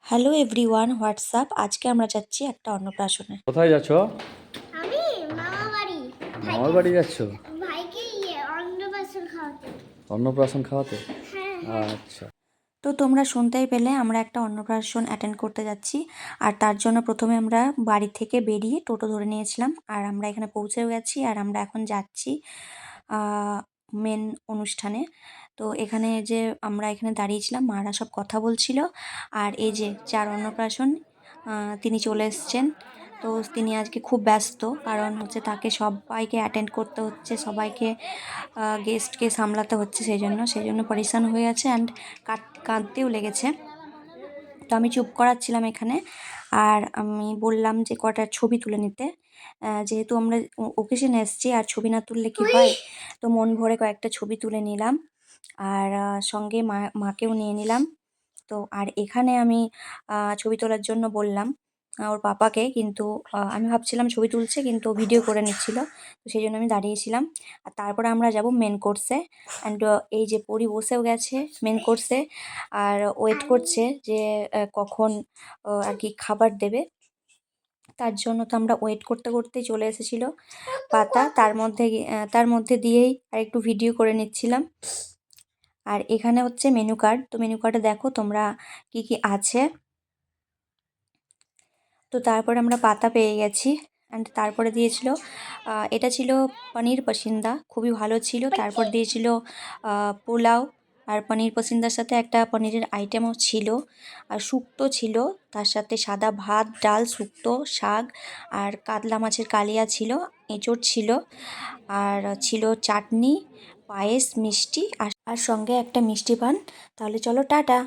Hello everyone, WhatsApp. আজকে আমরা যাচ্ছি একটা অন্নপ্রাশনে। কোথায় যাচ্ছ? আমি মামা বাড়ি। মামার বাড়ি যাচ্ছ? ভাইকে অন্নপ্রাশন খাওয়াতে। অন্নপ্রাশন খাওয়াতে? হ্যাঁ হ্যাঁ। আচ্ছা। তো তোমরা শুনতেই পেলে আমরা একটা অন্নপ্রাশন অ্যাটেন্ড করতে যাচ্ছি। আর তার জন্য প্রথমে আমরা বাড়ি থেকে বেরিয়ে টোটো ধরে নিয়েছিলাম, আর আমরা এখানে পৌঁছেও গেছি। আর আমরা এখন যাচ্ছি মেন অনুষ্ঠানে। তো এখানে যে আমরা এখানে দাঁড়িয়েছিলাম, মারা সব কথা বলছিল। আর এই যে যার অন্নপ্রাশন, তিনি চলে এসছেন। তো তিনি আজকে খুব ব্যস্ত, কারণ হচ্ছে তাকে সবাইকে অ্যাটেন্ড করতে হচ্ছে, সবাইকে গেস্টকে সামলাতে হচ্ছে। সেই জন্য পরেশান হয়ে আছে অ্যান্ড কাঁদতেও লেগেছে। তো আমি চুপ করাচ্ছিলাম এখানে, আর আমি বললাম যে কটা ছবি তুলে নিতে। যেহেতু আমরা ওকেশনে এসেছি, আর ছবি না তুললে কি হয়। তো মন ভরে কয়েকটা ছবি তুলে নিলাম, আর সঙ্গে মাকেও নিয়ে নিলাম। তো আর এখানে আমি ছবি তোলার জন্য বললাম ওর পাপাকে, কিন্তু আমি ভাবছিলাম ছবি তুলছে, কিন্তু ভিডিও করে নিচ্ছিল। তো সেই জন্য আমি দাঁড়িয়েছিলাম। আর তারপরে আমরা যাব মেন কোর্সে। অ্যান্ড এই যে পরি বসেও গেছে মেন কোর্সে, আর ওয়েট করছে যে কখন আর কি খাবার দেবে। তার জন্য তো আমরা ওয়েট করতে করতেই চলে এসেছিল পাতা, তার মধ্যে দিয়েই আর একটু ভিডিও করে নিচ্ছিলাম। আর এখানে হচ্ছে মেনু কার্ড। তো মেনু কার্ডে দেখো তোমরা কি কি আছে। তো তারপরে আমরা পাতা পেয়ে গেছি। অ্যান্ড তারপরে দিয়েছিল এটা ছিল পনির পসিন্দা, খুবই ভালো ছিল। তারপর দিয়েছিল পোলাও, আর পনির পসিন্দার সাথে একটা পনিরের আইটেমও ছিল, আর শুক্তো ছিল। তার সাথে সাদা ভাত, ডাল, শুক্তো, শাক, আর কাতলা মাছের কালিয়া ছিল, এঁচোড় ছিল, আর ছিল চাটনি, পায়েস, মিষ্টি, আর সঙ্গে একটা মিষ্টি পান। তাহলে চলো টাটা।